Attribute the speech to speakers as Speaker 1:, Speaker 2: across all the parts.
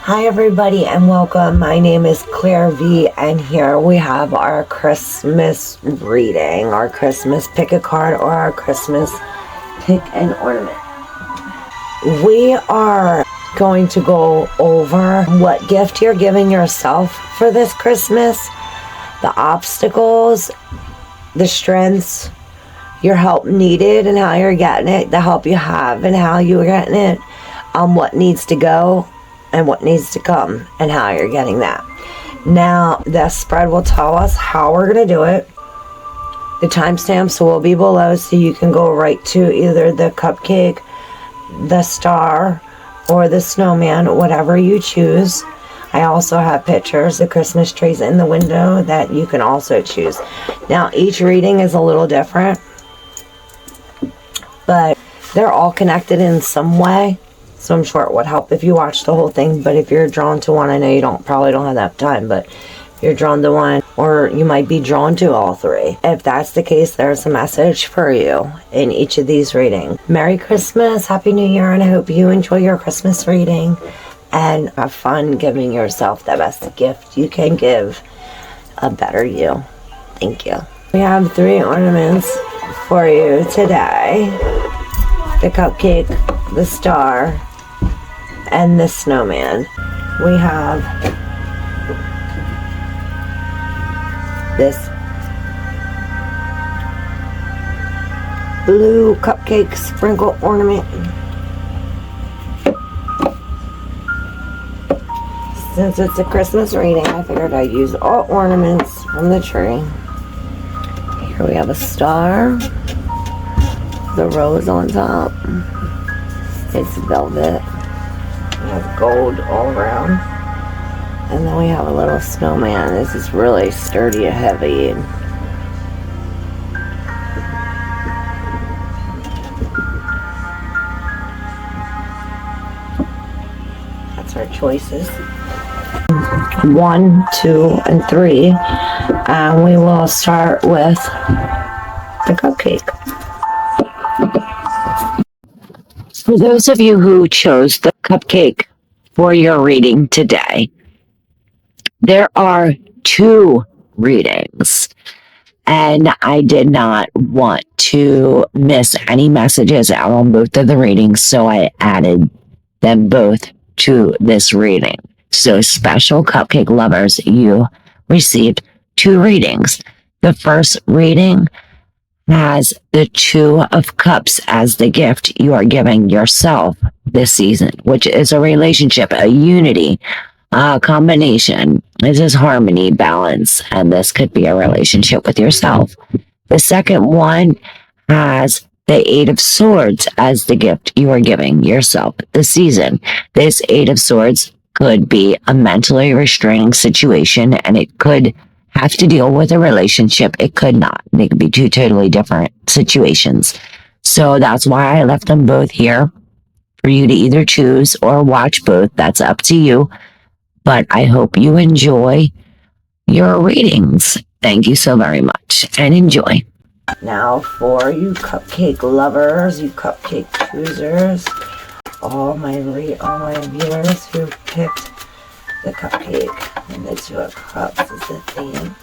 Speaker 1: Hi everybody and welcome. My name is ClairV and here we have our Christmas reading, our Christmas pick a card or our Christmas pick an ornament. We are going to go over what gift you're giving yourself for this Christmas, the obstacles, the strengths, your help needed and how you're getting it, the help you have and how you're getting it, what needs to go and what needs to come and how you're getting that. Now the spread will tell us how we're going to do it. The timestamps will be below so you can go right to either the cupcake, the star, or the snowman, whatever you choose. I also have pictures of Christmas trees in the window that you can also choose. Now each reading is a little different, but they're all connected in some way. So I'm sure it would help if you watch the whole thing, but if you're drawn to one, I know you probably don't have that time, but if you're drawn to one, or you might be drawn to all three. If that's the case, there's a message for you in each of these readings. Merry Christmas, Happy New Year, and I hope you enjoy your Christmas reading and have fun giving yourself the best gift you can give, a better you. Thank you. We have 3 ornaments for you today. The cupcake, the star, and the snowman. We have this blue cupcake sprinkle ornament. Since it's a Christmas reading, I figured I'd use all ornaments from the tree. Here we have a star, the rose on top. It's velvet. We have gold all around. And then we have a little snowman. This is really sturdy and heavy. That's our choices. 1, 2, and 3. And we will start with the cupcake. For those of you who chose the cupcake for your reading today, there are 2 readings, and I did not want to miss any messages out on both of the readings, so I added them both to this reading. So special cupcake lovers, you received 2 readings. The first reading has the 2 of Cups as the gift you are giving yourself this season, which is a relationship, a unity, a combination. This is harmony, balance, and this could be a relationship with yourself. The second one has the 8 of Swords as the gift you are giving yourself this season. This 8 of Swords could be a mentally restraining situation, and it could have to deal with a relationship. It could not. They could be 2 totally different situations. So that's why I left them both here for you to either choose or watch both. That's up to you. But I hope you enjoy your readings. Thank you so very much and enjoy. Now for you cupcake lovers, you cupcake choosers, all my viewers who picked the cupcake, and the 2 of Cups is the theme.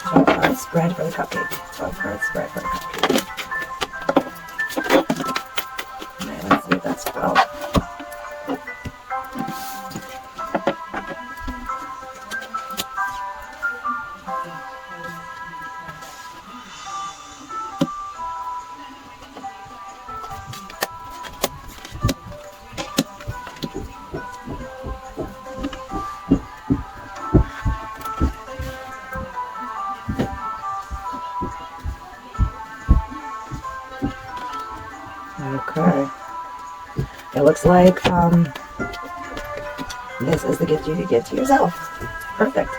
Speaker 1: 12 card spread for the cupcake. 12 card spread for the cupcake. Okay, let's see if that's 12. Okay. It looks like this is the gift you could give to yourself. Perfect.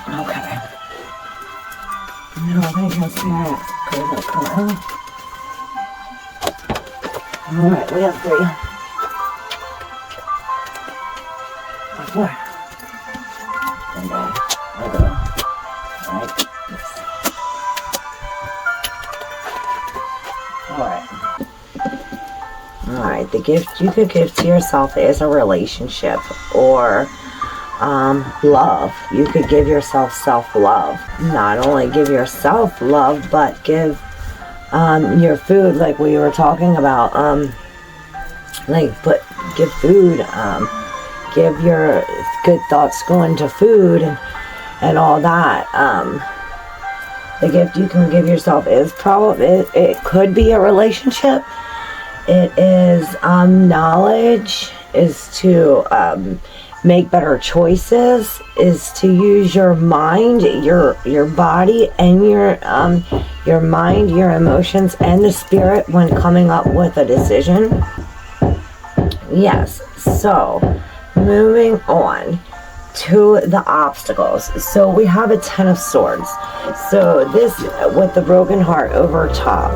Speaker 1: Okay. Now I can see it. Alright, we have 3. 4. Alright, the gift you could give to yourself is a relationship or love. You could give yourself self-love. Not only give yourself love, but give your food, like we were talking about, give food, give your good thoughts going to food and all that. The gift you can give yourself is probably, it could be a relationship. It is knowledge, is to make better choices, is to use your mind, your body, and your mind, your emotions, and the spirit when coming up with a decision. Yes, so moving on to the obstacles. So we have a 10 of swords. So this with the broken heart over top.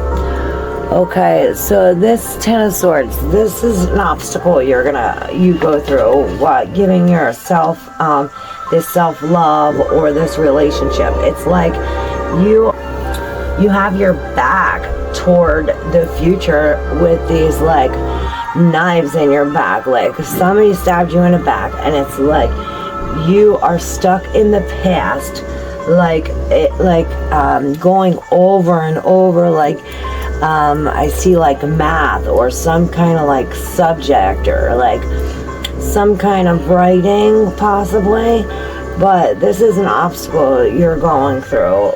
Speaker 1: Okay, so this 10 of swords, this is an obstacle you go through, giving yourself this self-love or this relationship. It's like you have your back toward the future with these like knives in your back, like somebody stabbed you in the back, and it's like you are stuck in the past, going over and over, like I see like math or some kind of like subject or like some kind of writing possibly, but this is an obstacle you're going through.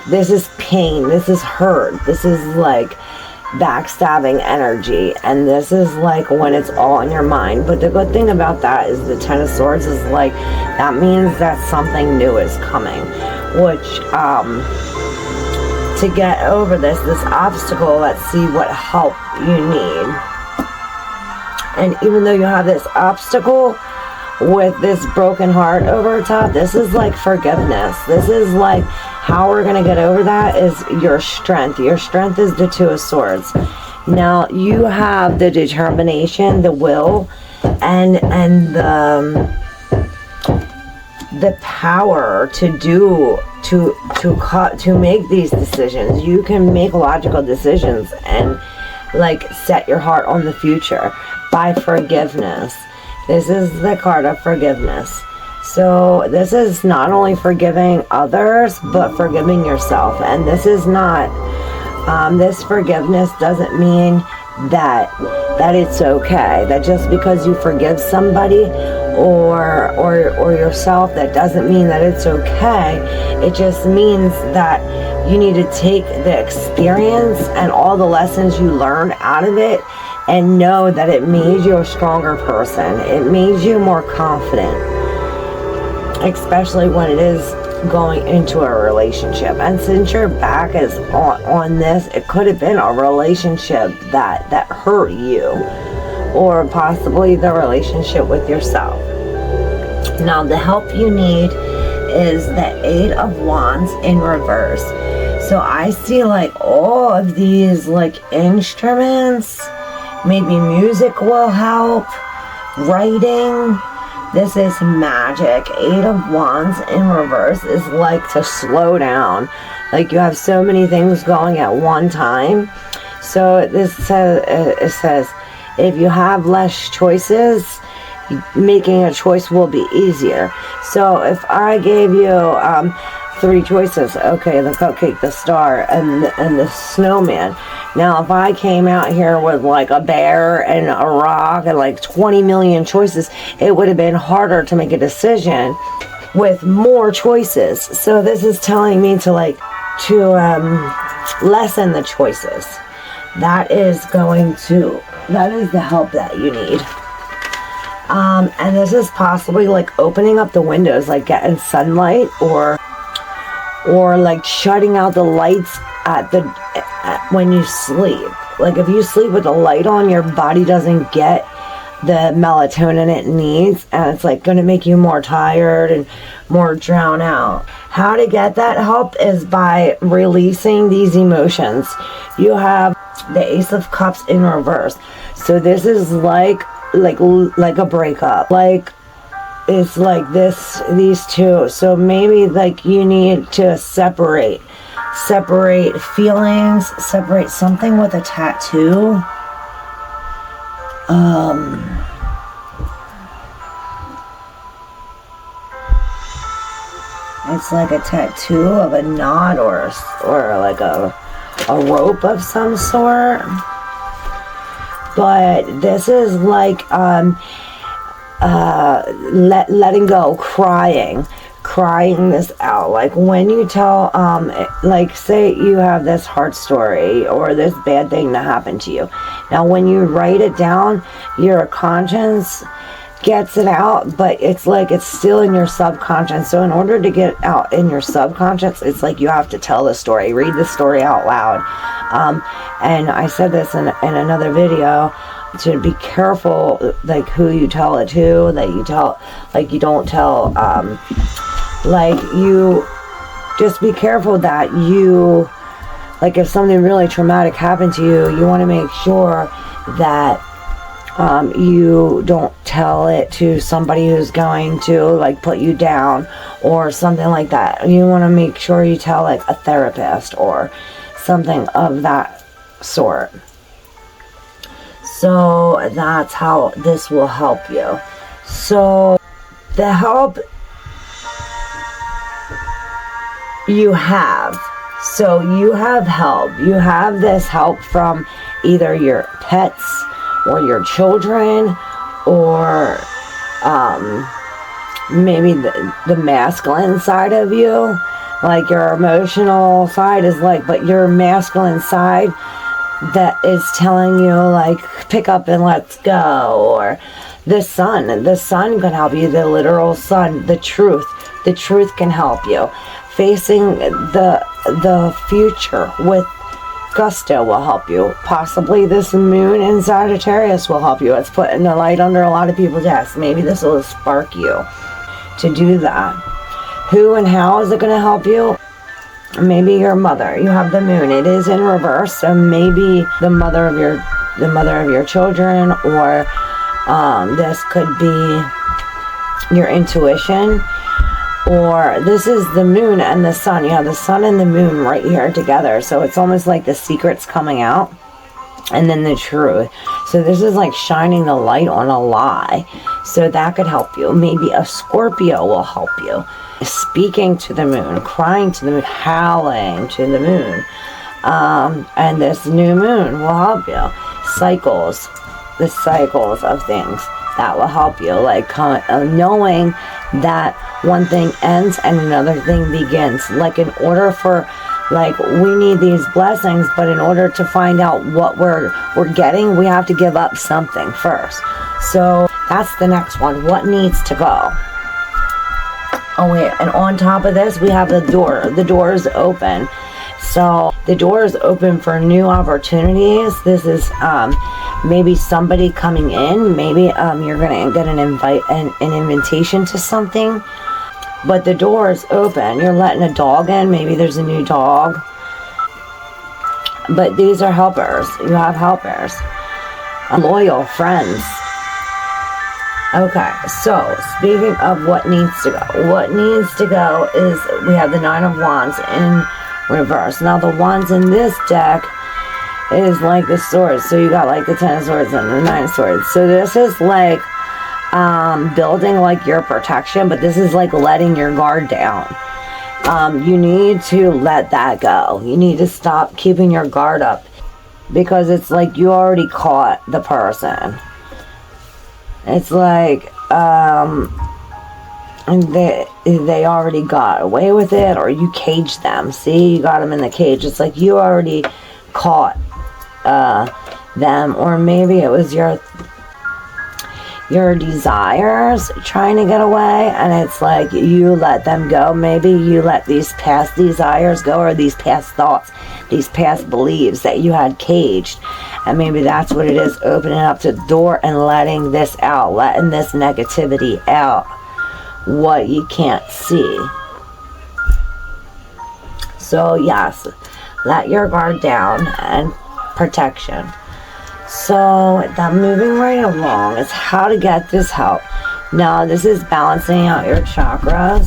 Speaker 1: This is pain, this is hurt, this is like backstabbing energy, and this is like when it's all in your mind. But the good thing about that is the 10 of swords is like that means that something new is coming, which to get over this obstacle, let's see what help you need. And even though you have this obstacle with this broken heart over top, this is like forgiveness. This is like how we're going to get over that is your strength. Your strength is the 2 of swords. Now you have the determination, the will, and the power to make these decisions. You can make logical decisions and like set your heart on the future by forgiveness. This is the card of forgiveness. So this is not only forgiving others, but forgiving yourself. And this is not, this forgiveness doesn't mean that it's okay. That just because you forgive somebody or yourself, that doesn't mean that it's okay. It just means that you need to take the experience and all the lessons you learned out of it and know that it made you a stronger person. It made you more confident, especially when it is going into a relationship. And since your back is on this, it could have been a relationship that hurt you, or possibly the relationship with yourself. Now the help you need is the 8 of Wands in reverse. So I see like all of these like instruments, maybe music will help, writing. This is magic. 8 of Wands in reverse is like to slow down. Like you have so many things going at one time. So this says, it says, if you have less choices, making a choice will be easier. So if I gave you 3 choices, okay, the cupcake, the star, and the snowman. Now, if I came out here with like a bear and a rock and like 20 million choices, it would have been harder to make a decision with more choices. So this is telling me to lessen the choices. That is the help that you need. And this is possibly like opening up the windows, like getting sunlight, or like shutting out the lights when you sleep. Like if you sleep with the light on, your body doesn't get the melatonin it needs, and it's like going to make you more tired and more drowned out. How to get that help is by releasing these emotions. You have the Ace of Cups in reverse. So this is like a breakup. Like it's like these two. So maybe like you need to separate feelings, separate something with a tattoo. It's like a tattoo of a knot or like a rope of some sort. But this is like letting go, crying this out. Like when you tell, like say you have this heart story or this bad thing that happened to you. Now when you write it down, your conscience gets it out, but it's like it's still in your subconscious. So in order to get out in your subconscious, it's like you have to tell the story, read the story out loud. And I said this in another video, to be careful like who you tell it to, that you tell, like you don't tell, like you just be careful that you, like if something really traumatic happened to you, you want to make sure that you don't tell it to somebody who's going to like put you down or something like that. You want to make sure you tell like a therapist or something of that sort. So that's how this will help you. So the help you have. So you have help. You have this help from either your pets or your children, or maybe the masculine side of you. Like your emotional side is like, but your masculine side that is telling you like pick up and let's go. Or the sun can help you, the literal sun, the truth can help you. Facing the future with gusto will help you. Possibly this moon in Sagittarius will help you. It's putting the light under a lot of people's desks. Maybe this will spark you to do that. Who and how is it going to help you? Maybe your mother. You have the moon. It is in reverse, so maybe the mother of your children, or this could be your intuition. Or this is the moon and the sun. You have the sun and the moon right here together. So it's almost like the secret's coming out. And then the truth. So this is like shining the light on a lie. So that could help you. Maybe a Scorpio will help you. Speaking to the moon. Crying to the moon. Howling to the moon. And this new moon will help you. Cycles. The cycles of things. That will help you. Like knowing that one thing ends and another thing begins. Like in order for, like we need these blessings, but in order to find out what we're getting, we have to give up something first. So that's the next one. What needs to go? Oh wait, and on top of this, we have the door. The door is open. So the door is open for new opportunities. This is maybe somebody coming in. Maybe you're gonna get an invitation to something. But the door is open. You're letting a dog in. Maybe there's a new dog. But these are helpers. You have helpers. Loyal friends. Okay, so speaking of what needs to go. What needs to go is we have the Nine of Wands in reverse. Now the wands in this deck is like the swords. So you got like the 10 of swords and the 9 of swords. So this is like building like your protection, but this is like letting your guard down. You need to let that go. You need to stop keeping your guard up, because it's like you already caught the person. It's like they already got away with it, or you caged them. See, you got them in the cage. It's like you already caught them, or maybe it was your desires trying to get away, and it's like you let them go. Maybe you let these past desires go, or these past thoughts, these past beliefs that you had caged, and maybe that's what it is, opening up the door and letting this out, letting this negativity out, what you can't see. So yes, let your guard down and protection. So that moving right along is how to get this help. Now this is balancing out your chakras.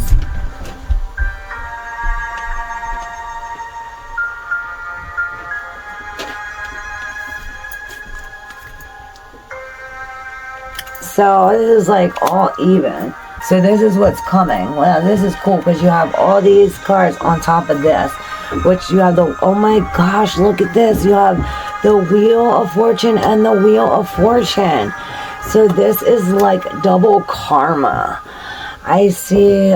Speaker 1: So this is like all even. So this is what's coming. Well, this is cool because you have all these cards on top of this, which you have the, oh my gosh, look at this. You have the Wheel of Fortune and the Wheel of Fortune. So this is like double karma. I see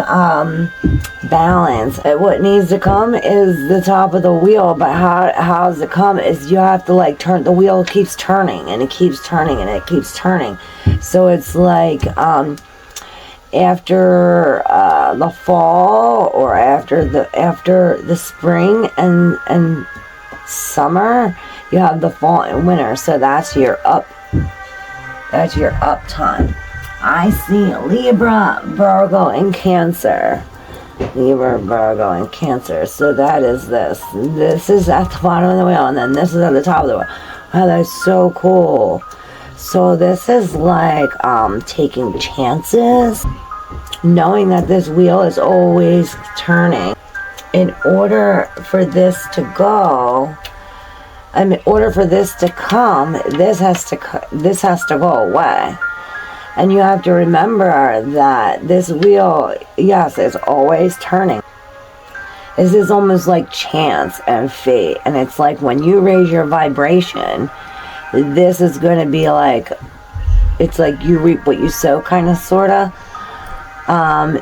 Speaker 1: balance. What needs to come is the top of the wheel, but how does it come is you have to like turn, the wheel keeps turning and it keeps turning and it keeps turning. So it's like after the fall or after the spring and summer, you have the fall and winter. So that's your up time. I see Libra, Virgo, and Cancer. Libra, Virgo, and Cancer. So that is this. This is at the bottom of the wheel, and then this is at the top of the wheel. Wow, that's so cool. So this is like taking chances, knowing that this wheel is always turning. In order for this to go, in order for this to come, this has to go away. And you have to remember that this wheel, yes, it's always turning. This is almost like chance and fate. And it's like when you raise your vibration, this is going to be like, it's like you reap what you sow, kind of, sort of.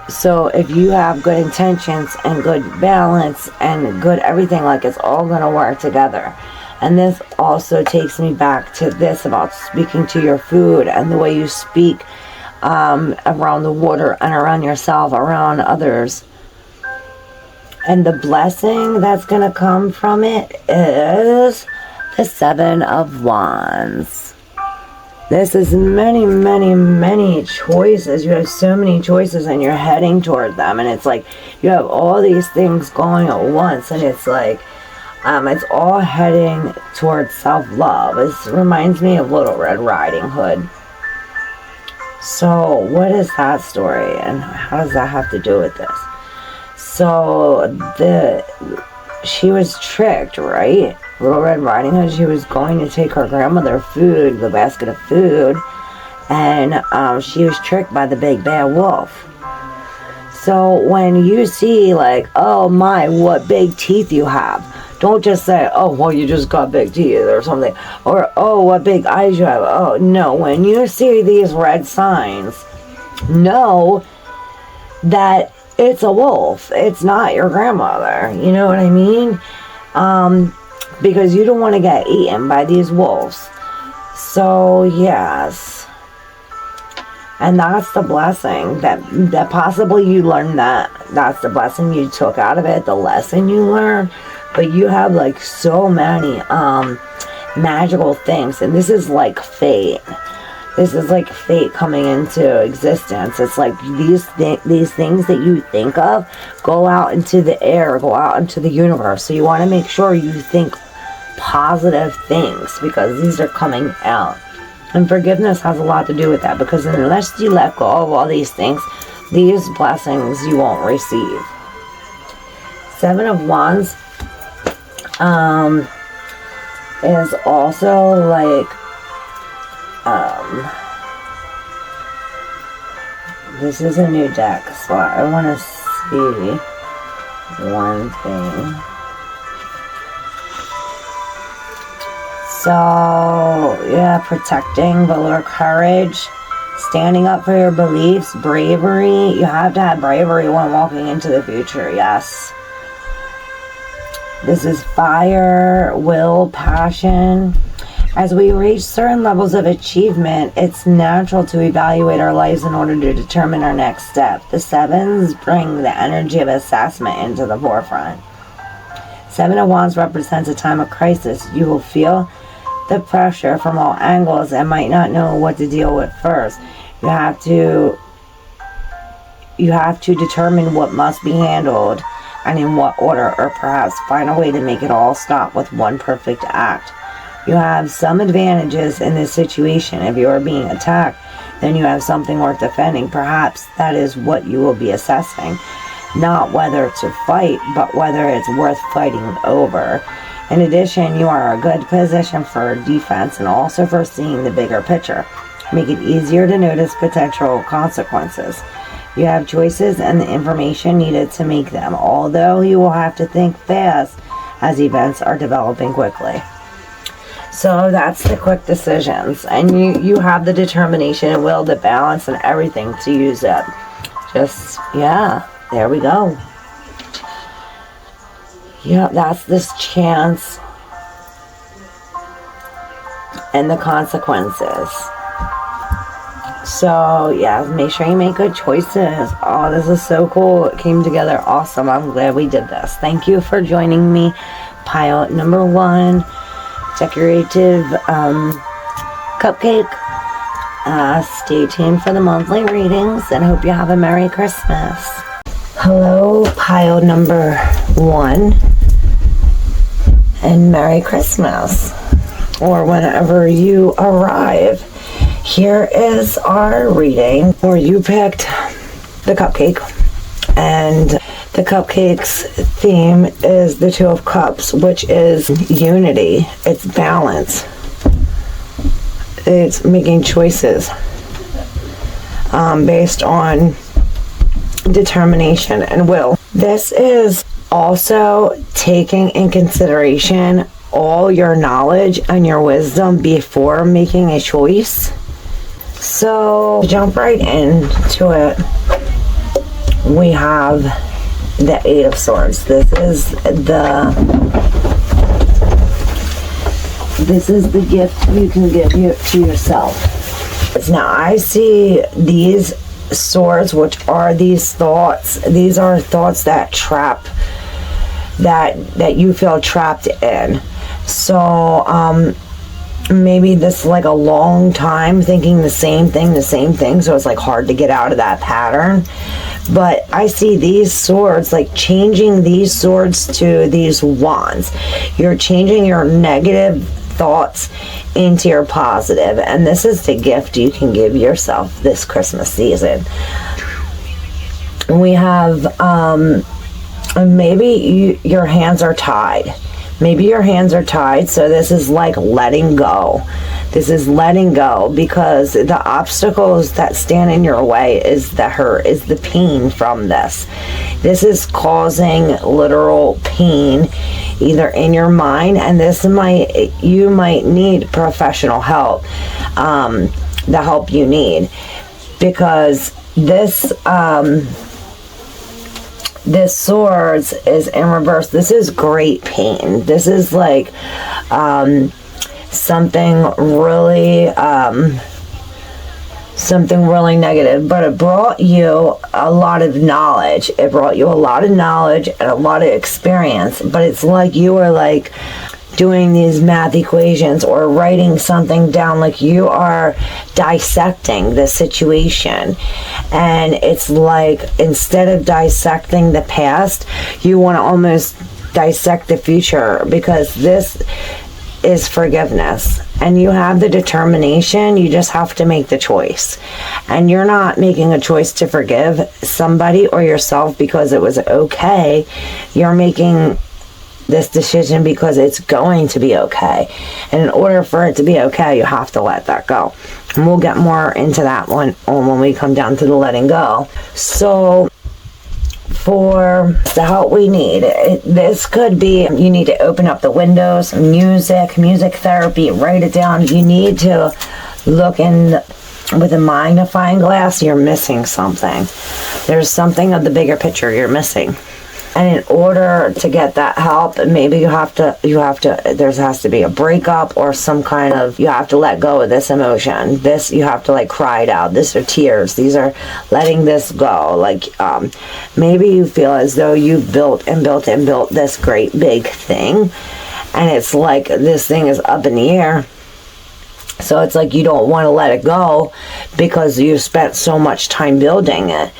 Speaker 1: So if you have good intentions and good balance and good everything, like it's all going to work together. And this also takes me back to this about speaking to your food and the way you speak around the water and around yourself, around others. And the blessing that's going to come from it is the Seven of Wands. This is many, many, many choices. You have so many choices and you're heading toward them. And it's like you have all these things going at once. And it's like, it's all heading towards self-love. It reminds me of Little Red Riding Hood. So what is that story and how does that have to do with this? So she was tricked, right? Little Red Riding Hood, she was going to take her grandmother food, the basket of food, and she was tricked by the big bad wolf. So when you see like, oh my, what big teeth you have, don't just say, oh, well, you just got big teeth or something. Or, oh, what big eyes you have. Oh, no. When you see these red signs, know that it's a wolf. It's not your grandmother. You know what I mean? Because you don't want to get eaten by these wolves. So, yes. And that's the blessing. That possibly you learned that. That's the blessing you took out of it. The lesson you learned. But you have like so many magical things, and this is like fate. This is like fate coming into existence. It's like these things that you think of go out into the air, go out into the universe. So you want to make sure you think positive things because these are coming out. And forgiveness has a lot to do with that because unless you let go of all these things, these blessings you won't receive. Seven of Wands is also like this is a new deck, so I want to see one thing. So yeah, protecting, valor, courage, standing up for your beliefs, bravery. You have to have bravery when walking into the future. Yes. This is fire, will, passion. As we reach certain levels of achievement, it's natural to evaluate our lives in order to determine our next step. The sevens bring the energy of assessment into the forefront. Seven of Wands represents a time of crisis. You will feel the pressure from all angles and might not know what to deal with first. You have to determine what must be handled and in what order, or perhaps find a way to make it all stop with one perfect act. You have some advantages in this situation. If you are being attacked, then you have something worth defending. Perhaps that is what you will be assessing. Not whether it's a fight, but whether it's worth fighting over. In addition, you are in a good position for defense and also for seeing the bigger picture. Make it easier to notice potential consequences. You have choices and the information needed to make them, although you will have to think fast as events are developing quickly. So that's the quick decisions, and you have the determination and will, the balance, and everything to use it. Just, yeah, there we go. Yeah, that's this chance and the consequences. So, yeah, make sure you make good choices. Oh, this is so cool. It came together awesome. I'm glad we did this. Thank you for joining me. Pile number 1, decorative cupcake. Stay tuned for the monthly readings, and hope you have a Merry Christmas. Hello, pile number 1, and Merry Christmas, or whenever you arrive. Here is our reading where you picked the cupcake, and the cupcake's theme is the 2 of Cups, which is unity, it's balance, it's making choices based on determination and will. This is also taking in consideration all your knowledge and your wisdom before making a choice. So jump right into it. We have the 8 of Swords. This is the gift you can give to yourself. Now I see these swords, which are these thoughts. These are thoughts that trap, that you feel trapped in. So maybe this is like a long time thinking the same thing, so it's like hard to get out of that pattern. But I see these swords, like changing these swords to these wands. You're changing your negative thoughts into your positive, and this is the gift you can give yourself this Christmas season. We have maybe your hands are tied. Maybe your hands are tied, so this is like letting go. This is letting go, because the obstacles that stand in your way is the hurt, is the pain from this. This is causing literal pain either in your mind, and you might need professional help, the help you need, because this swords is in reverse. This is great pain. This is like something really negative, but it brought you a lot of knowledge. It brought you a lot of knowledge and a lot of experience, but it's like you were like doing these math equations or writing something down, like you are dissecting the situation. And it's like, instead of dissecting the past, you want to almost dissect the future, because this is forgiveness, and you have the determination. You just have to make the choice, and you're not making a choice to forgive somebody or yourself because it was okay. You're making this decision because it's going to be okay, and in order for it to be okay, you have to let that go, and we'll get more into that one when we come down to the letting go. So for the help we need, this could be, you need to open up the windows, music therapy, write it down. You need to look in with a magnifying glass. You're missing something. There's something of the bigger picture you're missing. And in order to get that help, maybe there has to be a breakup or some kind of, you have to let go of this emotion. This, you have to like cry it out. These are tears. These are letting this go. Like, maybe you feel as though you've built this great big thing, and it's like this thing is up in the air. So it's like you don't want to let it go because you spent so much time building it.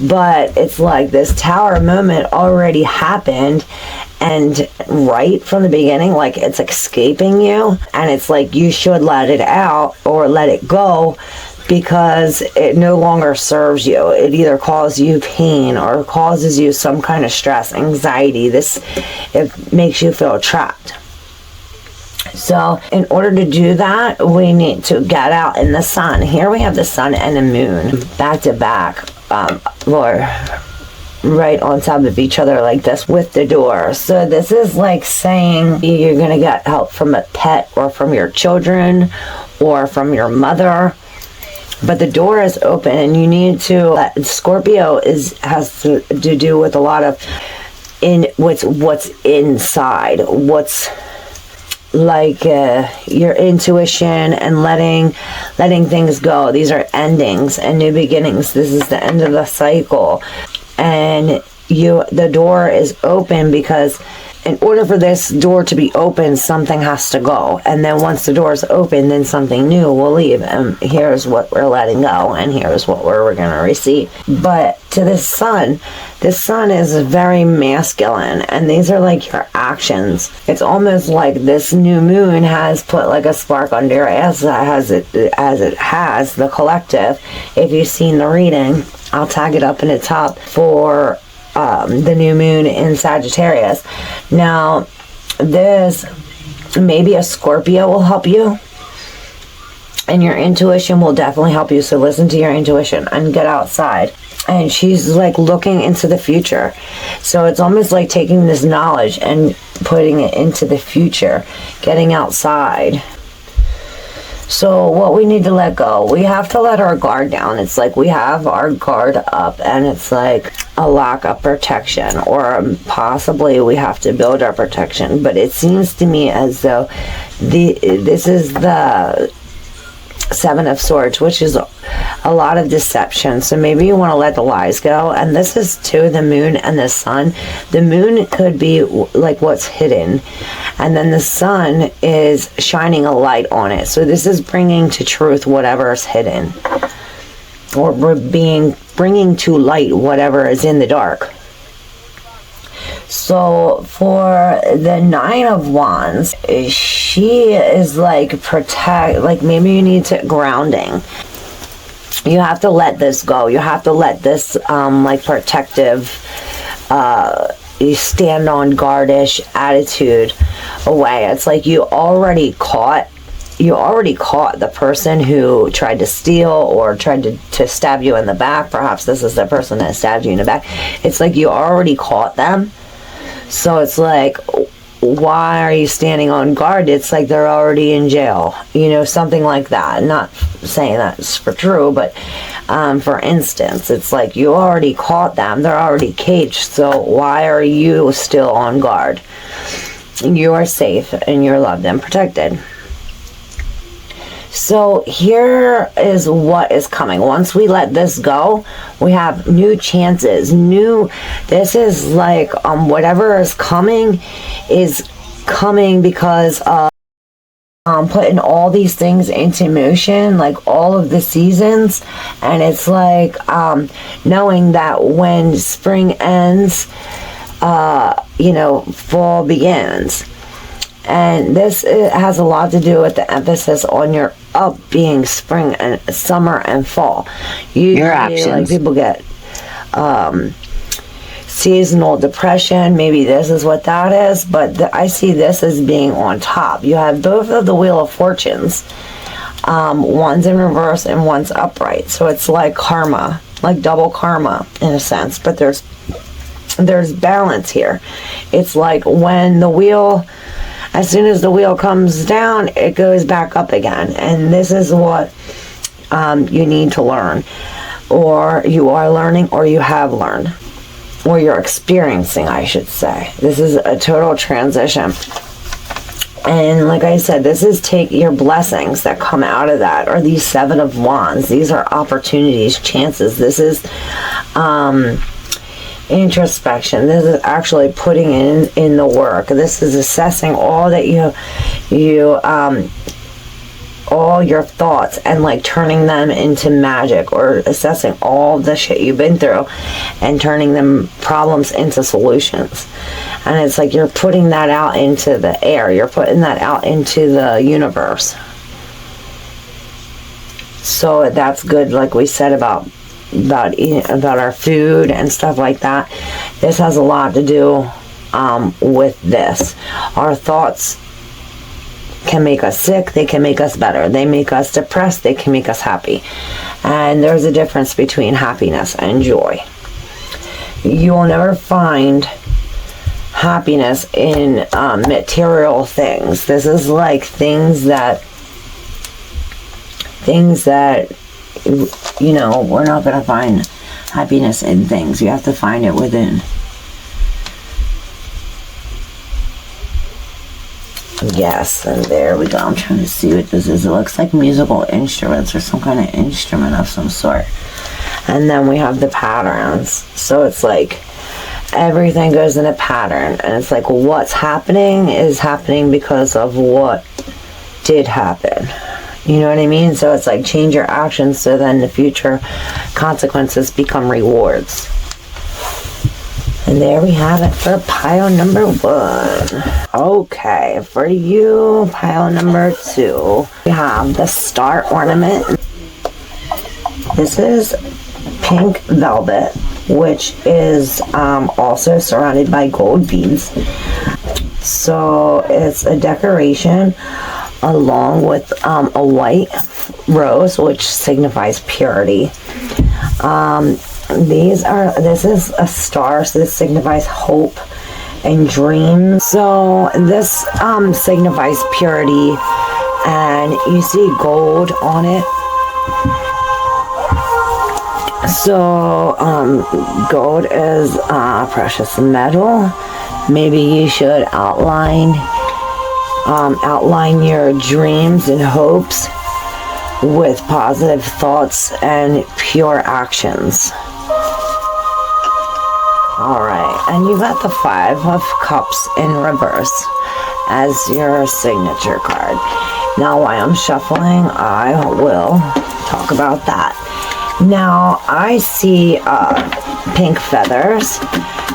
Speaker 1: But it's like this tower moment already happened, and right from the beginning, like it's escaping you, and it's like you should let it out or let it go because it no longer serves you. It either causes you pain or causes you some kind of stress, anxiety. It makes you feel trapped. So in order to do that, we need to get out in the sun. Here we have the sun and the moon back to back, or right on top of each other like this with the door. So this is like saying you're going to get help from a pet or from your children or from your mother. But the door is open, and you need to. Scorpio has to do with a lot of what's inside, what's like your intuition and letting things go. These are endings and new beginnings. This is the end of the cycle, and the door is open because in order for this door to be open, something has to go. And then once the door is open, then something new will leave. And here's what we're letting go, and here's what we're going to receive. But to this sun is very masculine, and these are like your actions. It's almost like this new moon has put like a spark under your ass, as it has the collective. If you've seen the reading, I'll tag it up in the top for the new moon in Sagittarius. Now, this, maybe a Scorpio will help you, and your intuition will definitely help you. So listen to your intuition and get outside. And she's like looking into the future. So it's almost like taking this knowledge and putting it into the future, getting outside. So what we need to let go, we have to let our guard down. It's like we have our guard up, and it's like a lack of protection, or possibly we have to build our protection. But it seems to me as though this is the Seven of Swords, which is a lot of deception. So maybe you want to let the lies go. And this is too the moon and the sun. The moon could be like what's hidden, and then the sun is shining a light on it. So this is bringing to truth whatever is hidden, or bringing to light whatever is in the dark. So for the Nine of Wands, she is like like maybe you need to grounding. You have to let this go. You have to let this like protective, you stand on guardish attitude away. It's like you already caught the person who tried to steal or tried to stab you in the back. Perhaps this is the person that stabbed you in the back. It's like you already caught them. So it's like, why are you standing on guard? It's like they're already in jail, something like that. Not saying that's for true, but for instance, it's like you already caught them. They're already caged. So why are you still on guard? You are safe and you're loved and protected. So here is what is coming. Once we let this go, we have new chances. This is like whatever is coming because of putting all these things into motion, like all of the seasons. And it's like knowing that when spring ends, fall begins. And this has a lot to do with the emphasis on your up being spring and summer and fall. Usually, your actions. Like people get seasonal depression. Maybe this is what that is. But I see this as being on top. You have both of the Wheel of Fortunes. One's in reverse and one's upright. So it's like karma, like double karma in a sense. But there's balance here. It's like when the wheel... As soon as the wheel comes down, it goes back up again. And this is what you need to learn. Or you are learning, or you have learned. Or you're experiencing, I should say. This is a total transition. And like I said, this is take your blessings that come out of that. Or these Seven of Wands. These are opportunities, chances. This is... introspection. This is actually putting in the work. This is assessing all that all your thoughts and like turning them into magic, or assessing all the shit you've been through and turning them problems into solutions. And it's like you're putting that out into the air. You're putting that out into the universe. So that's good, like we said about eating, about our food and stuff like that. This has a lot to do with this. Our thoughts can make us sick, they can make us better. They make us depressed, they can make us happy. And there's a difference between happiness and joy. You will never find happiness in material things. This is like things that you know, we're not going to find happiness in things. You have to find it within. Yes, and there we go. I'm trying to see what this is. It looks like musical instruments or some kind of instrument of some sort. And then we have the patterns. So it's like everything goes in a pattern. And it's like what's happening is happening because of what did happen. You know what I mean? So it's like change your actions so then the future consequences become rewards. And there we have it for pile number 1. Okay, for you, pile number 2, we have the Star Ornament. This is pink velvet, which is also surrounded by gold beads. So it's a decoration along with a white rose, which signifies purity. This is a star, so this signifies hope and dreams. So this signifies purity, and you see gold on it. So gold is precious metal. Maybe you should outline your dreams and hopes with positive thoughts and pure actions. Alright, and you got the 5 of Cups in reverse as your signature card. Now while I'm shuffling, I will talk about that. Now I see pink feathers.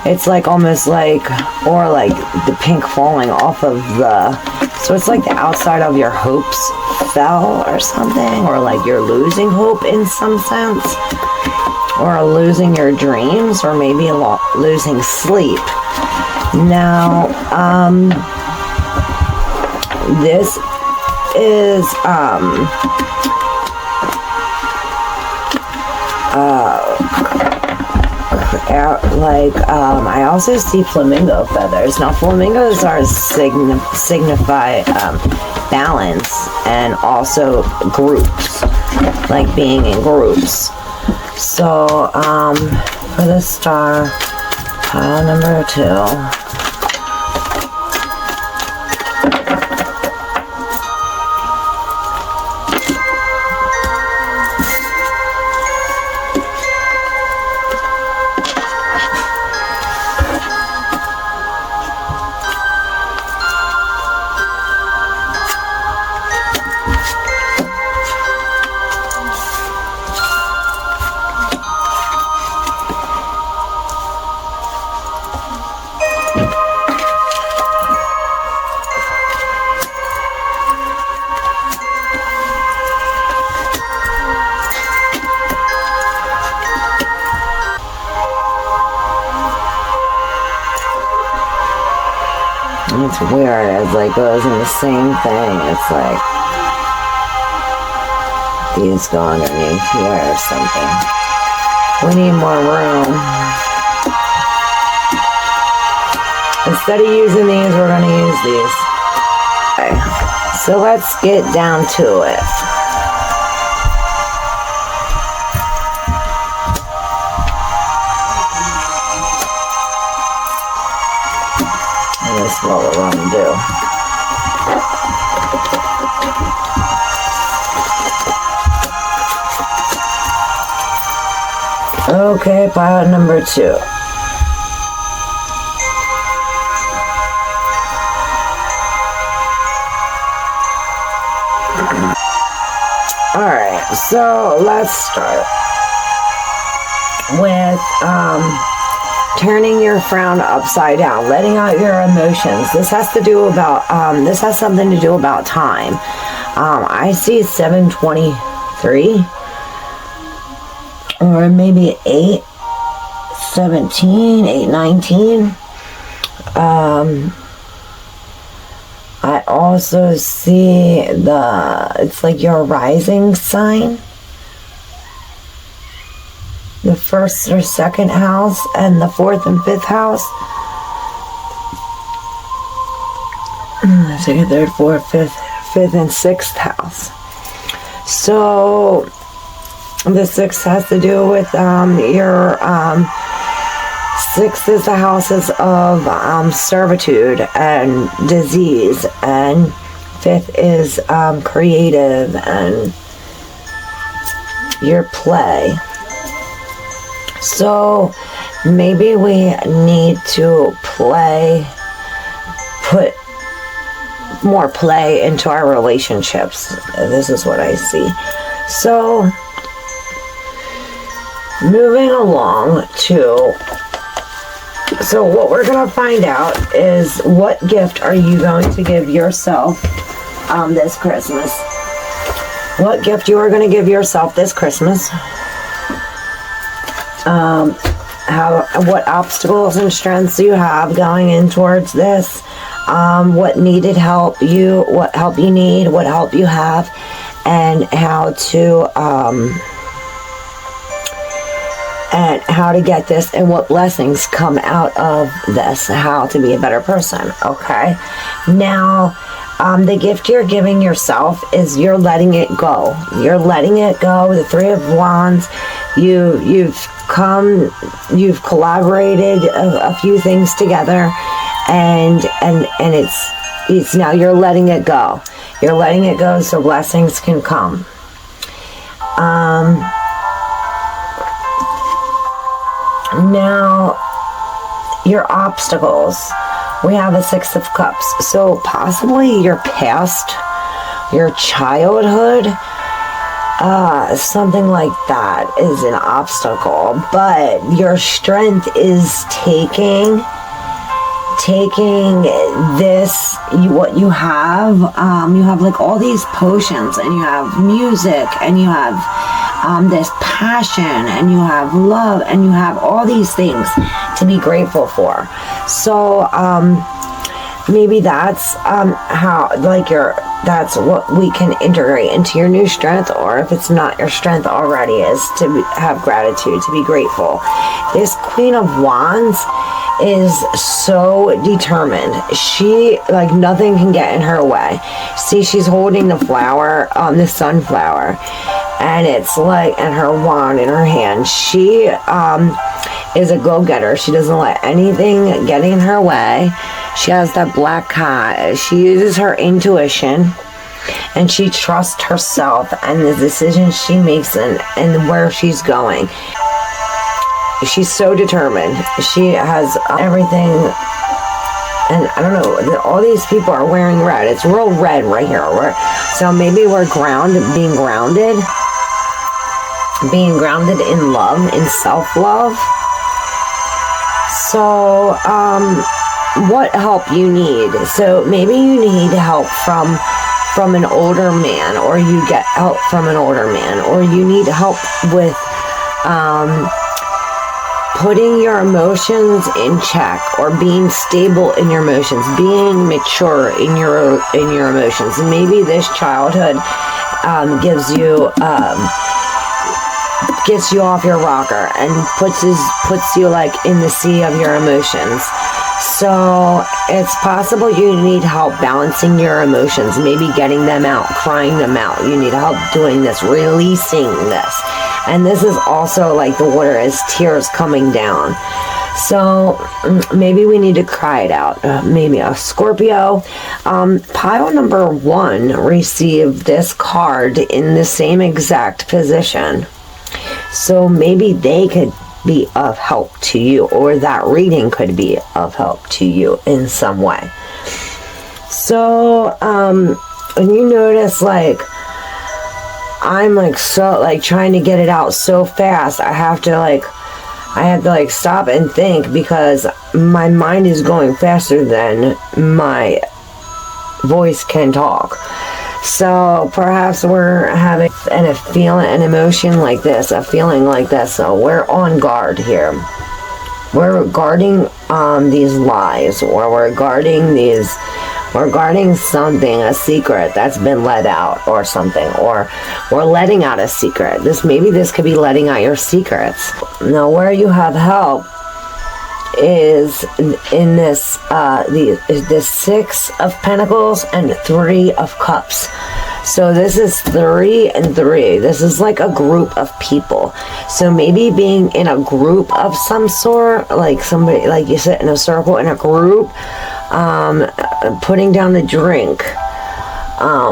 Speaker 1: It's like almost like, or like the pink falling off of the, so it's like the outside of your hopes fell or something, or like you're losing hope in some sense, or losing your dreams, or maybe losing sleep. Now, this is, I also see flamingo feathers. Now flamingos are signify balance and also groups, like being in groups. So for the star, pile number 2. It's weird, it's like goes in the same thing. It's like these go underneath here or something. We need more room. Instead of using these, we're going to use these. Okay, so let's get down to it. That's what we're going to do. Okay, pile number 2. Alright, so let's start with turning your frown upside down, letting out your emotions. This has to do about this has something to do about time. I see 7:23 3, or maybe 8, 17, 8, 19. I also see it's like your rising sign, the 1st or 2nd house, and the 4th and 5th house. 2nd, 3rd, 4th, 5th, and 6th house. So the 6th has to do with your 6th is the houses of servitude and disease, and 5th is creative and your play. So maybe we need to put more play into our relationships. This is what I see. So moving along so what we're going to find out is, what gift are you going to give yourself this Christmas? What gift you are going to give yourself this Christmas? What obstacles and strengths you have going in towards this? What needed help what help you need, what help you have, and how to get this, and what blessings come out of this, how to be a better person. Okay, now the gift you're giving yourself is you're letting it go. You're letting it go. The 3 of Wands. You've collaborated a few things together, and it's now you're letting it go. You're letting it go so blessings can come. Now, your obstacles. We have a 6 of Cups. So possibly your past, your childhood, something like that is an obstacle. But your strength is taking this, what you have. You have like all these potions, and you have music, and you have this passion, and you have love, and you have all these things to be grateful for. So maybe that's that's what we can integrate into your new strength, or if it's not your strength already, is to have gratitude, to be grateful. This Queen of Wands is so determined. She, like, nothing can get in her way. See, she's holding the flower, the sunflower, and it's like, and her wand in her hand. She is a go-getter. She doesn't let anything get in her way. She has that black cat. She uses her intuition, and she trusts herself and the decisions she makes and where she's going. She's so determined. She has everything, and I don't know, all these people are wearing red. It's real red right here. So maybe we're being grounded in love, in self-love. So, what help you need? So maybe you need help from an older man, or you get help from an older man, or you need help with putting your emotions in check, or being stable in your emotions, being mature in your emotions. And maybe this childhood gets you off your rocker and puts you like in the sea of your emotions. So it's possible you need help balancing your emotions, maybe getting them out, crying them out. You need help doing this, releasing this. And this is also like the water is tears coming down. So maybe we need to cry it out. Maybe a Scorpio. Pile number 1 received this card in the same exact position. So maybe they could be of help to you, or that reading could be of help to you in some way. So when you notice, like, I'm like so like trying to get it out so fast, I have to stop and think, because my mind is going faster than my voice can talk. So perhaps we're having an emotion like this, a feeling like this. So we're on guard here. We're guarding these lies, or we're guarding something, a secret that's been let out, or something, or we're letting out a secret. Maybe this could be letting out your secrets. Now, where you have help is in this the 6 of Pentacles and 3 of Cups. So this is 3 and 3. This is like a group of people. So maybe being in a group of some sort, like somebody, like you sit in a circle in a group, putting down the drink,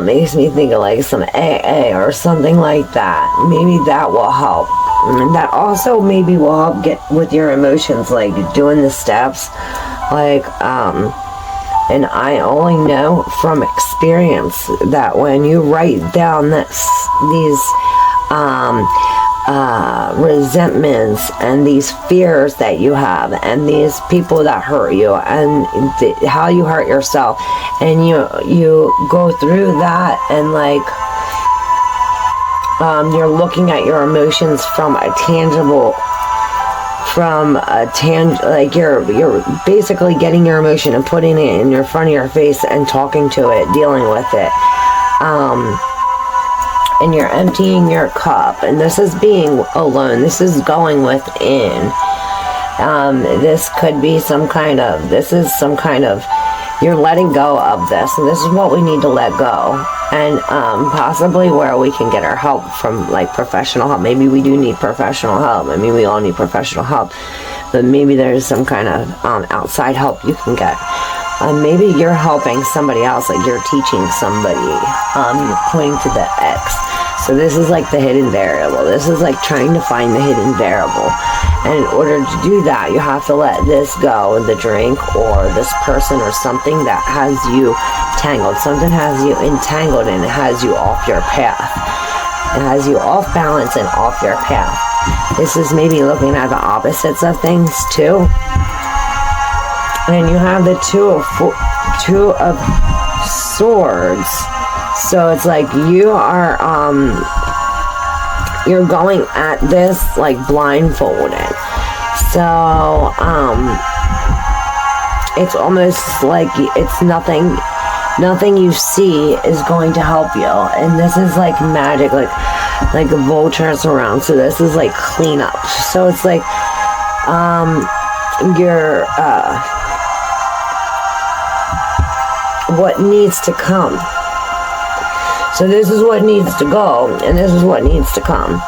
Speaker 1: makes me think of like some AA or something like that. Maybe that will help. And that also maybe will help get with your emotions, like doing the steps, like, and I only know from experience that when you write down these resentments and these fears that you have, and these people that hurt you, and how you hurt yourself, and you go through that, and like, you're looking at your emotions from a tangible, like you're basically getting your emotion and putting it in your front of your face and talking to it, dealing with it, and you're emptying your cup. And this is being alone. This is going within. This could be some kind of, you're letting go of this, and this is what we need to let go. And possibly where we can get our help from, like professional help. Maybe we do need professional help. I mean, we all need professional help, but maybe there's some kind of outside help you can get. Maybe you're helping somebody else, like you're teaching somebody, you're pointing to the X. So this is like the hidden variable. This is like trying to find the hidden variable. And in order to do that, you have to let this go, the drink, or this person, or something that has you tangled. Something has you entangled, and it has you off your path. It has you off balance and off your path. This is maybe looking at the opposites of things too. And you have the two of swords. So it's like you are you're going at this like blindfolded. So it's almost like it's nothing you see is going to help you. And this is like magic, like vultures around. So this is like cleanup. So it's like you're what needs to come. So this is what needs to go, and this is what needs to come.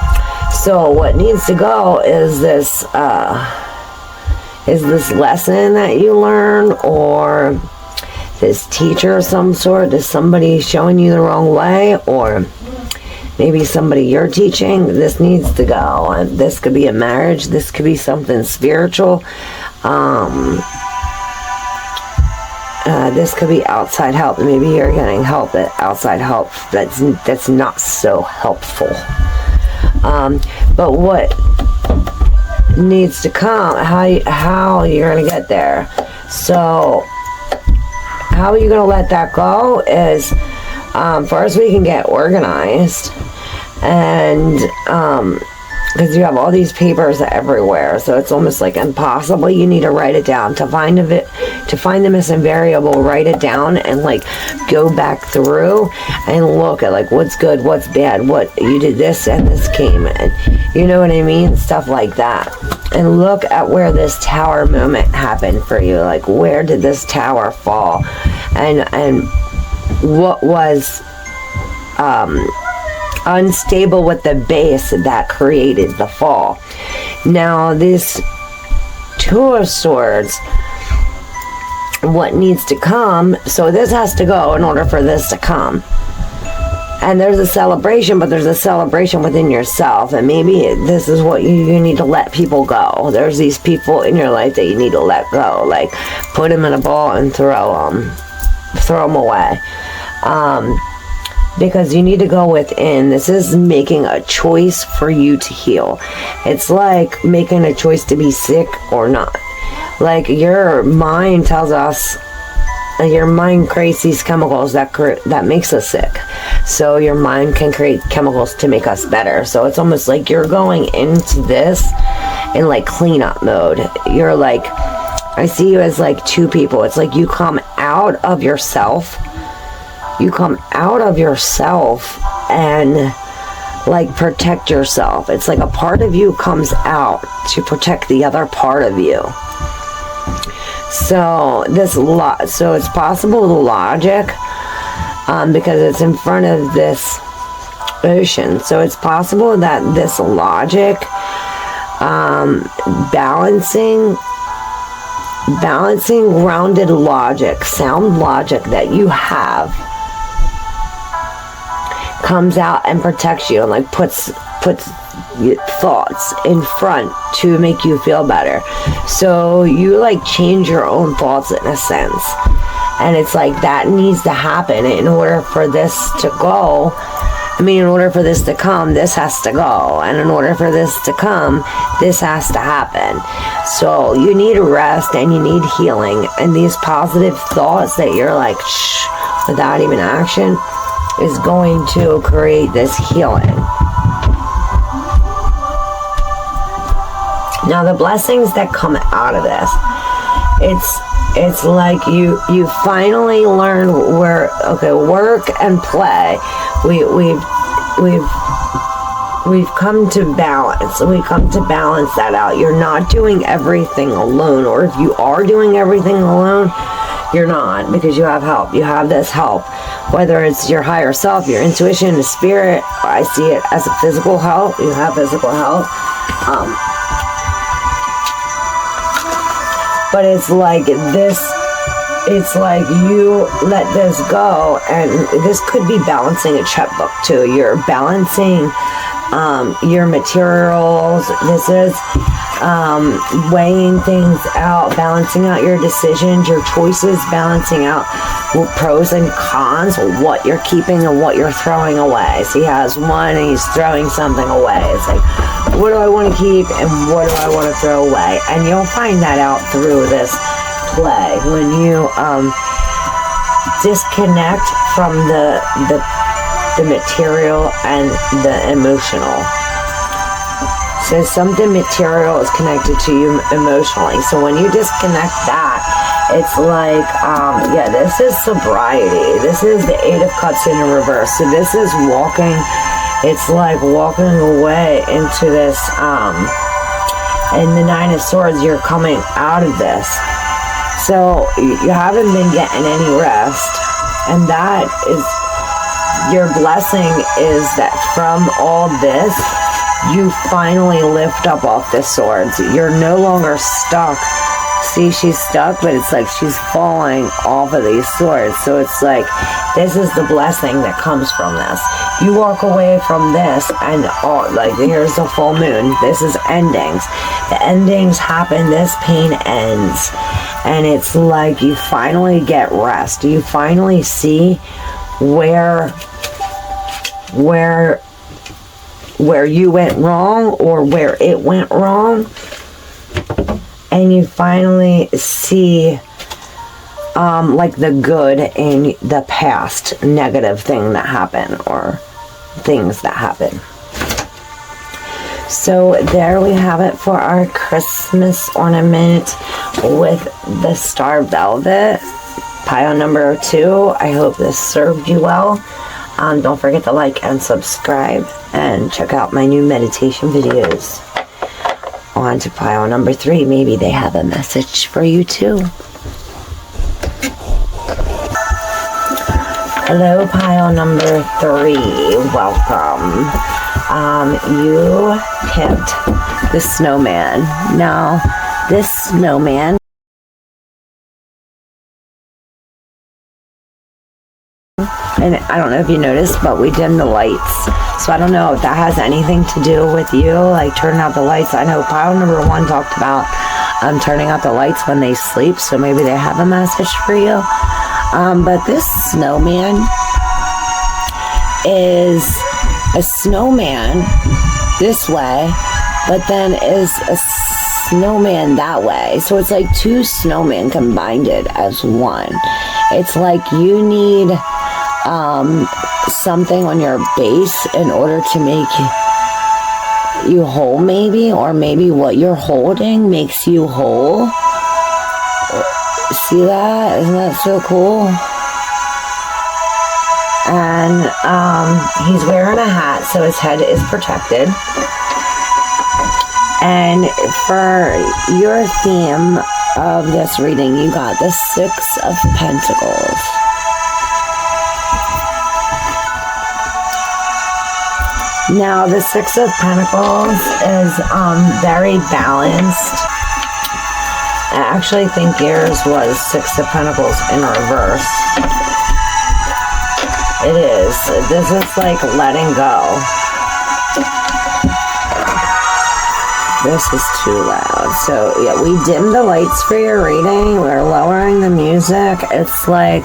Speaker 1: So what needs to go is this lesson that you learn, or this teacher of some sort. Is somebody showing you the wrong way, or maybe somebody you're teaching? This needs to go. And this could be a marriage. This could be something spiritual. This could be outside help. Maybe you're getting help, outside help that's not so helpful. But what needs to come, how you're going to get there. So how are you going to let that go is, first we can get organized, and because you have all these papers everywhere, so it's almost like impossible. You need to write it down. To find the missing variable, write it down, and like go back through and look at like what's good, what's bad, what you did this and this came, and you know what I mean, stuff like that. And look at where this tower moment happened for you. Like, where did this tower fall, and what was unstable with the base that created the fall. Now this Two of Swords, what needs to come, so this has to go in order for this to come. And there's a celebration, but there's a celebration within yourself, and maybe this is what you need to let people go. There's these people in your life that you need to let go, like put them in a ball and throw them away. Because you need to go within. This is making a choice for you to heal. It's like making a choice to be sick or not. Like your mind tells us, your mind creates these chemicals that makes us sick. So your mind can create chemicals to make us better. So it's almost like you're going into this in like cleanup mode. You're like, I see you as like two people. It's like you come out of yourself. You come out of yourself and like protect yourself. It's like a part of you comes out to protect the other part of you. So so it's possible the logic, because it's in front of this ocean. So it's possible that this logic, balancing grounded logic, sound logic that you have, comes out and protects you and like puts thoughts in front to make you feel better. So you like change your own thoughts in a sense, and it's like that needs to happen in order for this to go. In order for this to come, this has to go, and in order for this to come, this has to happen. So you need rest and you need healing, and these positive thoughts that you're like shh without even action is going to create this healing. Now the blessings that come out of this, it's like you finally learn where, okay, work and play, we've come to balance. We come to balance that out. You're not doing everything alone, or if you are doing everything alone, you're not, because you have help. You have this help, whether it's your higher self, your intuition, the spirit. I see it as a physical help. You have physical help. But it's like this, it's like you let this go, and this could be balancing a checkbook too. You're balancing your materials. This is weighing things out, balancing out your decisions, your choices, balancing out pros and cons, what you're keeping and what you're throwing away. So he has one and he's throwing something away. It's like, what do I want to keep and what do I want to throw away? And you'll find that out through this play when you disconnect from the material and the emotional. So something material is connected to you emotionally. So when you disconnect that, it's like, yeah, this is sobriety. This is the Eight of Cups in reverse. So this is walking, it's like walking away into this, and the Nine of Swords, you're coming out of this. So you haven't been getting any rest. And that is, your blessing is that from all this, you finally lift up off the swords. You're no longer stuck. See, she's stuck, but it's like she's falling off of these swords. So it's like, this is the blessing that comes from this. You walk away from this and like, here's the full moon. This is endings. The endings happen, this pain ends. And it's like you finally get rest. You finally see where you went wrong or where it went wrong, and you finally see like the good in the past negative thing that happened or things that happen. So there we have it for our Christmas ornament with the Star Velvet pile number 2. I hope this served you well. Don't forget to like and subscribe, and check out my new meditation videos. On to pile number 3. Maybe they have a message for you too. Hello, pile number 3. Welcome. You picked the snowman. Now, this snowman, and I don't know if you noticed, but we dimmed the lights. So I don't know if that has anything to do with you, like turning out the lights. I know pile number 1 talked about turning out the lights when they sleep, so maybe they have a message for you. But this snowman is a snowman this way, but then is a snowman that way. So it's like two snowmen combined as one. It's like you need something on your base in order to make you whole, maybe, or maybe what you're holding makes you whole. See that? Isn't that so cool? And he's wearing a hat, so his head is protected. And for your theme of this reading, you got the Six of Pentacles. Now, the Six of Pentacles is very balanced. I actually think yours was Six of Pentacles in reverse. It is. This is like letting go. This is too loud. So, yeah, we dimmed the lights for your reading. We're lowering the music. It's like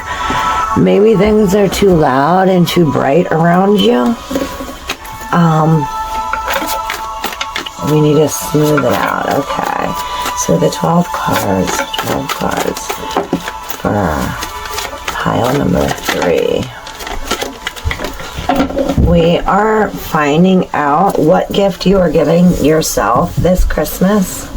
Speaker 1: maybe things are too loud and too bright around you. We need to smooth it out. Okay. So the 12 cards for pile number 3. We are finding out what gift you are giving yourself this Christmas.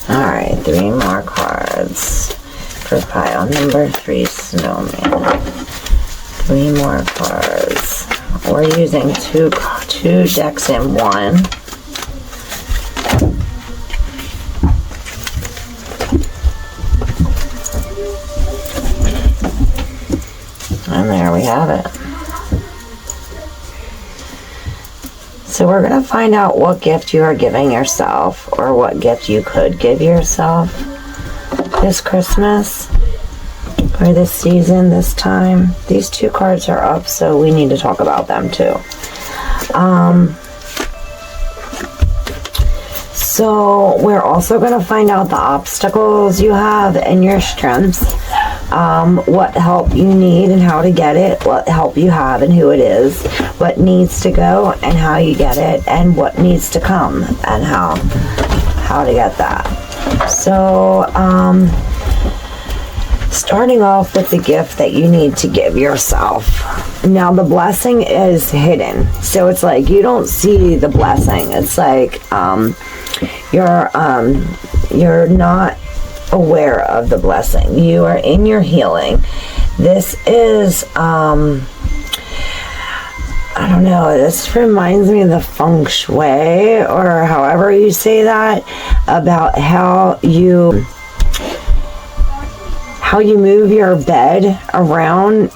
Speaker 1: Alright, 3 more cards for pile number 3, Snowman. 3 more cards. We're using two decks in one. And there we have it. So we're going to find out what gift you are giving yourself, or what gift you could give yourself this Christmas, or this season, this time. These 2 cards are up, so we need to talk about them too. So we're also going to find out the obstacles you have and your strengths, what help you need and how to get it, what help you have and who it is, what needs to go and how you get it, and what needs to come and how to get that. So starting off with the gift that you need to give yourself. Now the blessing is hidden, so it's like you don't see the blessing. It's like you're not aware of the blessing. You are in your healing. This is I don't know, this reminds me of the feng shui, or however you say that, about how you move your bed around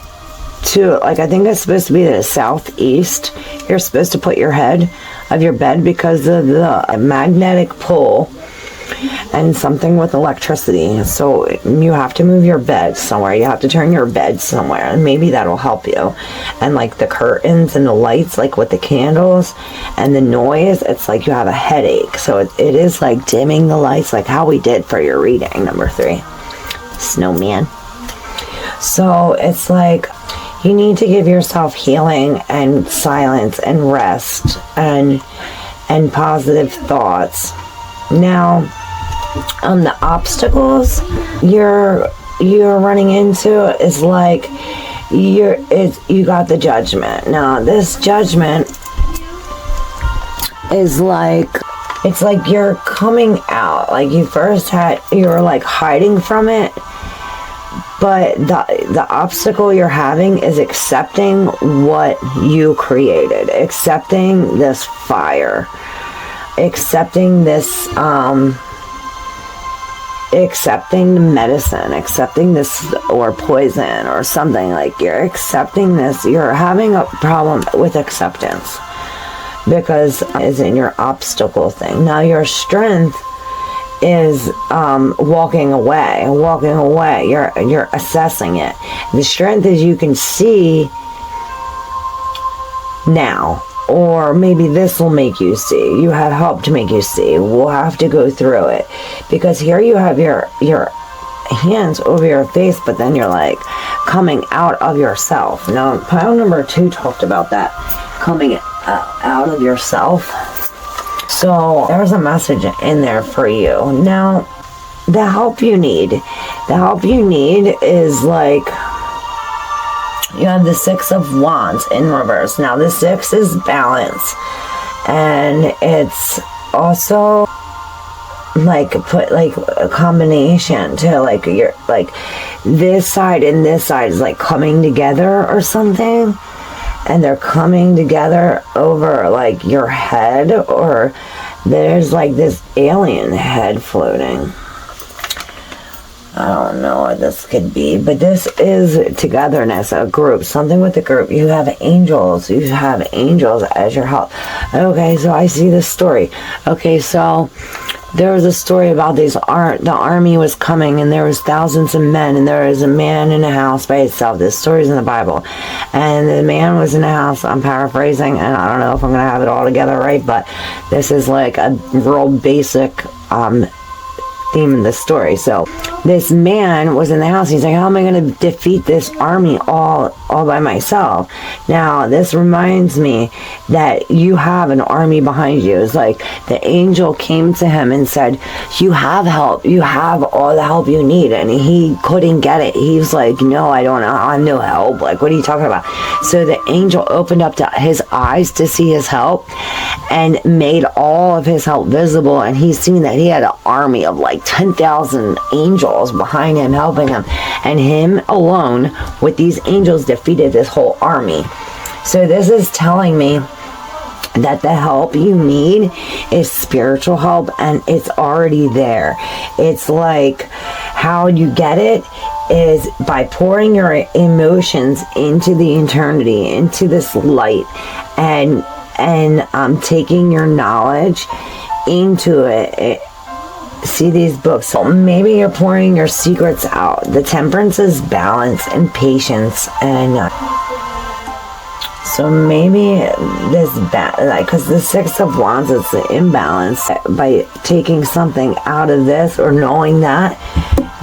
Speaker 1: to, like, I think it's supposed to be the southeast. You're supposed to put your head of your bed because of the magnetic pull and something with electricity. So you have to move your bed somewhere. You have to turn your bed somewhere, and maybe that'll help you. And like the curtains and the lights, like with the candles and the noise, it's like you have a headache. So it is like dimming the lights, like how we did for your reading number 3, Snowman. So it's like you need to give yourself healing and silence and rest and positive thoughts. Now, the obstacles you're running into is like you got the Judgment. Now this Judgment is like, it's like you're coming out. Like you were like hiding from it, but the obstacle you're having is accepting what you created, accepting this fire, accepting this accepting the medicine, accepting this, or poison or something. Like you're accepting this. You're having a problem with acceptance because it's in your obstacle thing. Now your strength is walking away. You're assessing it. The strength is you can see now, or maybe this will make you see. You have help to make you see. We'll have to go through it, because here you have your hands over your face, but then you're like coming out of yourself. Now, pile number 2 talked about that, coming out of yourself. So there's a message in there for you. Now, the help you need is like, you have the 6 of Wands in reverse. Now the 6 is balance, and it's also like put like a combination to like your like this side and this side is like coming together or something, and they're coming together over like your head, or there's like this alien head floating. I don't know what this could be, but this is togetherness, a group, something with the group. You have angels as your help. Okay, so I see this story. Okay, so there was a story about the army was coming, and there was thousands of men, and there was a man in a house by itself. This story's in the Bible, and the man was in a house. I'm paraphrasing, and I don't know if I'm gonna have it all together right, but this is like a real basic theme in the story. So this man was in the house. He's like, how am I going to defeat this army all by myself? Now this reminds me that you have an army behind you. It's like the angel came to him and said, you have help, you have all the help you need, and he couldn't get it. He was like, no, I don't know, I'm no help. Like, what are you talking about? So the angel opened up his eyes to see his help and made all of his help visible, and he's seen that he had an army of like 10,000 angels behind him helping him, and him alone with these angels defeated this whole army. So this is telling me that the help you need is spiritual help, and it's already there. It's like, how you get it is by pouring your emotions into the eternity, into this light, and taking your knowledge into it. See these books. So maybe you're pouring your secrets out. The Temperance is balance and patience, and so maybe this because the 6 of Wands is the imbalance. By taking something out of this, or knowing that,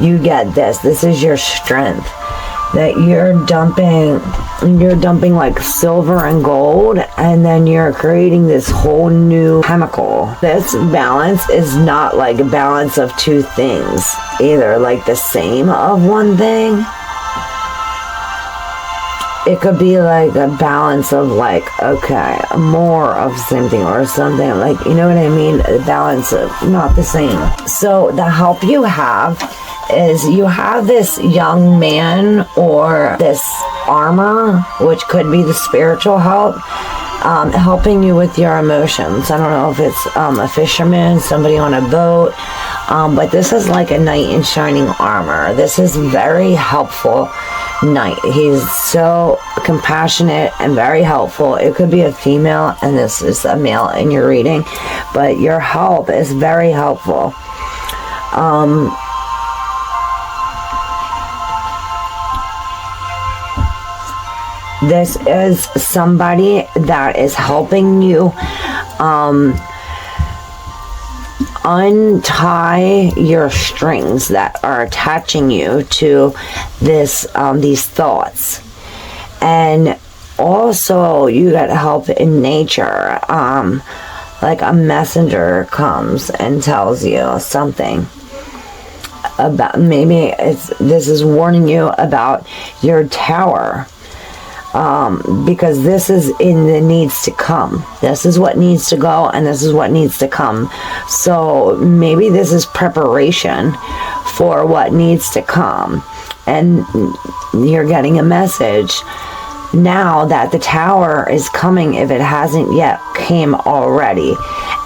Speaker 1: you get this. This is your strength. That you're dumping like silver and gold, and then you're creating this whole new chemical. This balance is not like a balance of two things either, like the same of one thing. It could be like a balance of like, okay, more of something or something, like, you know what I mean? A balance of not the same. So the help you have is you have this young man or this armor, which could be the spiritual help, helping you with your emotions. I don't know if it's a fisherman, somebody on a boat, but this is like a knight in shining armor. This is very helpful knight. He's so compassionate and very helpful. It could be a female, and this is a male in your reading, but your help is very helpful. This is somebody that is helping you untie your strings that are attaching you to this these thoughts. And also you get help in nature, like a messenger comes and tells you something about, maybe this is warning you about your tower. Because this is in the needs to come. This is what needs to go, and this is what needs to come. So maybe this is preparation for what needs to come, and you're getting a message now that the tower is coming, if it hasn't yet came already,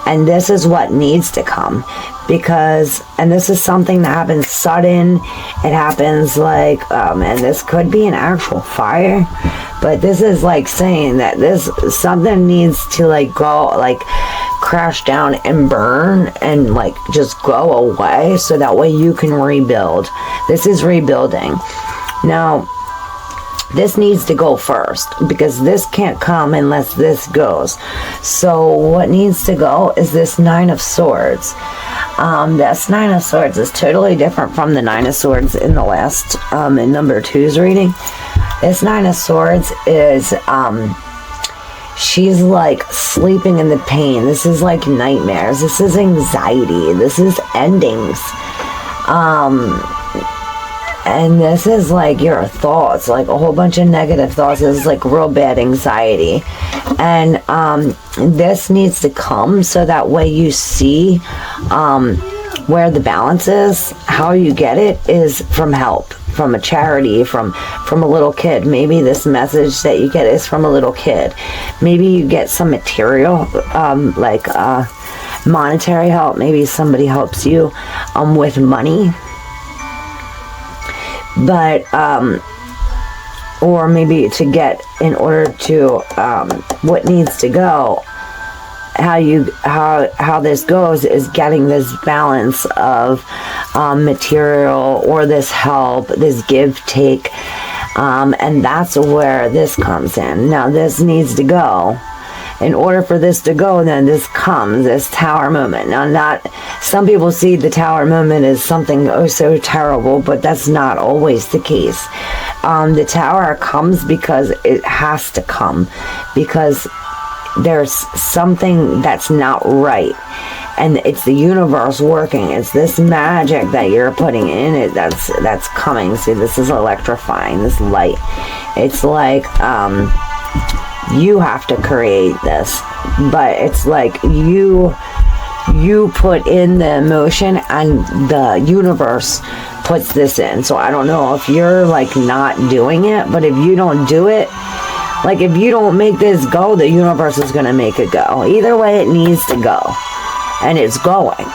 Speaker 1: and this is what needs to come. Because, and this is something that happens sudden, it happens like, and this could be an actual fire, but this is like saying that this, something needs to like go, like crash down and burn and like just go away, so that way you can rebuild. This is rebuilding. Now, this needs to go first, because this can't come unless this goes. So what needs to go is this Nine of Swords. This Nine of Swords is totally different from the Nine of Swords in the last, in number 2's reading. This Nine of Swords is, she's like sleeping in the pain. This is like nightmares. This is anxiety. This is endings. And this is like your thoughts, like a whole bunch of negative thoughts. This is like real bad anxiety. And this needs to come so that way you see where the balance is. How you get it is from help, from a charity, from a little kid. Maybe this message that you get is from a little kid. Maybe you get some material, like monetary help. Maybe somebody helps you with money. But or maybe to get, in order to what needs to go, how this goes is getting this balance of material, or this help, this give take, and that's where this comes in. Now this needs to go. In order for this to go, then this comes, this tower moment. Now, not, some people see the tower moment as something oh so terrible, but that's not always the case. The tower comes because it has to come, because there's something that's not right, and it's the universe working. It's this magic that you're putting in it that's coming. See, this is electrifying, this light. It's like you have to create this, but it's like you put in the emotion, and the universe puts this in. So I don't know if you're like not doing it, but if you don't do it, like if you don't make this go, the universe is going to make it go. Either way, it needs to go, and it's going.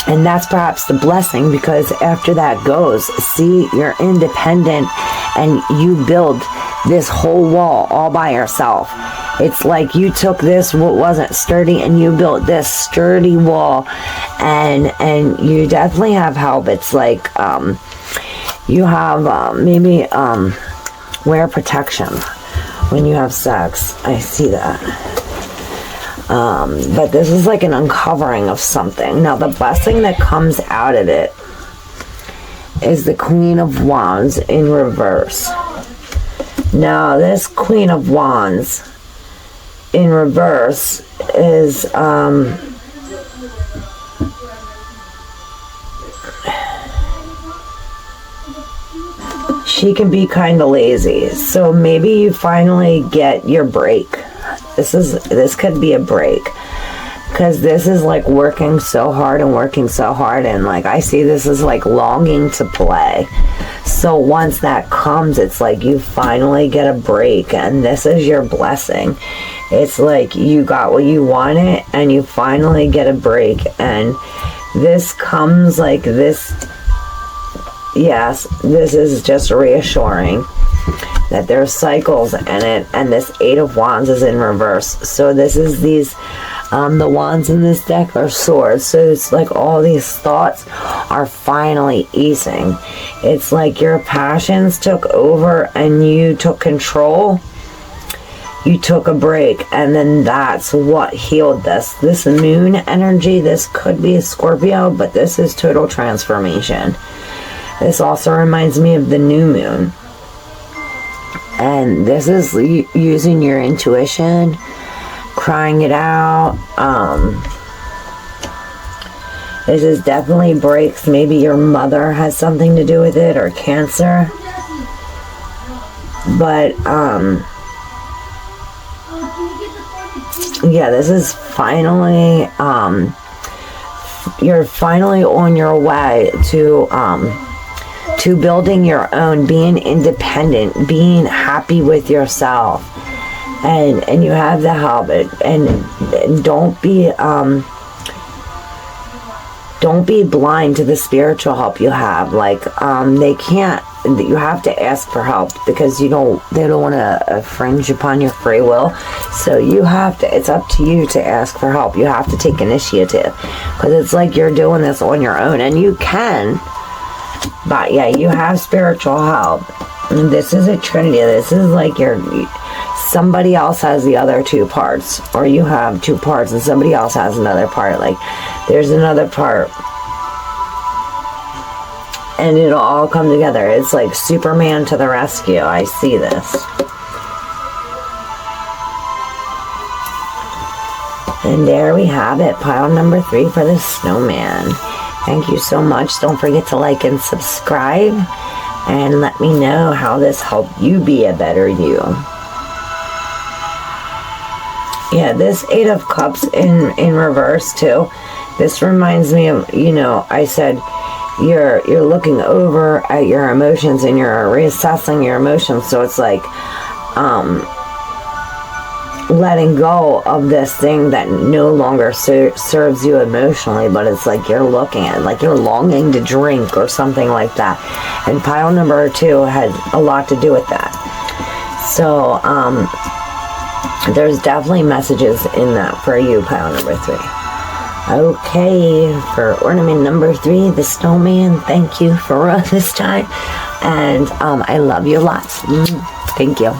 Speaker 1: And that's perhaps the blessing, because after that goes, see, you're independent and you build this whole wall all by yourself. It's like you took this, what wasn't sturdy, and you built this sturdy wall, and you definitely have help. It's like you have maybe wear protection when you have sex. I see that. But this is like an uncovering of something. Now the blessing that comes out of it is the Queen of Wands in reverse. Now this Queen of Wands in reverse is she can be kind of lazy. So maybe you finally get your break. This could be a break, because this is like working so hard, and like I see this is like longing to play. So once that comes, it's like you finally get a break, and this is your blessing. It's like you got what you wanted, and you finally get a break, and this comes like this. Yes, this is just reassuring that there's cycles in it, and this Eight of Wands is in reverse. So this is these, the wands in this deck are swords. So it's like all these thoughts are finally easing. It's like your passions took over and you took control. You took a break, and then that's what healed this. This moon energy, this could be a Scorpio, but this is total transformation. This also reminds me of the new moon. And this is using your intuition, crying it out. This is definitely breaks. Maybe your mother has something to do with it, or cancer. But, yeah, this is finally, you're finally on your way to building your own, being independent, being happy with yourself, and you have the help. And don't be blind to the spiritual help you have. Like they can't that you have to ask for help, because they don't want to infringe upon your free will. So you have to, it's up to you to ask for help. You have to take initiative, because it's like you're doing this on your own, and you can, but yeah, you have spiritual help. And this is a trinity. This is like somebody else has the other two parts, or you have two parts and somebody else has another part. Like there's another part, and it'll all come together. It's like Superman to the rescue. I see this. And there we have it, pile number 3 for the snowman. Thank you so much. Don't forget to like and subscribe, and let me know how this helped you be a better you. Yeah, this 8 of Cups in reverse too. This reminds me of, I said you're looking over at your emotions and you're reassessing your emotions. So it's like letting go of this thing that no longer serves you emotionally, but it's like you're looking at, like you're longing to drink or something like that. And pile number 2 had a lot to do with that. So there's definitely messages in that for you, pile number 3. Okay, for ornament number 3, the snowman, thank you for this time. And I love you lots. Thank you.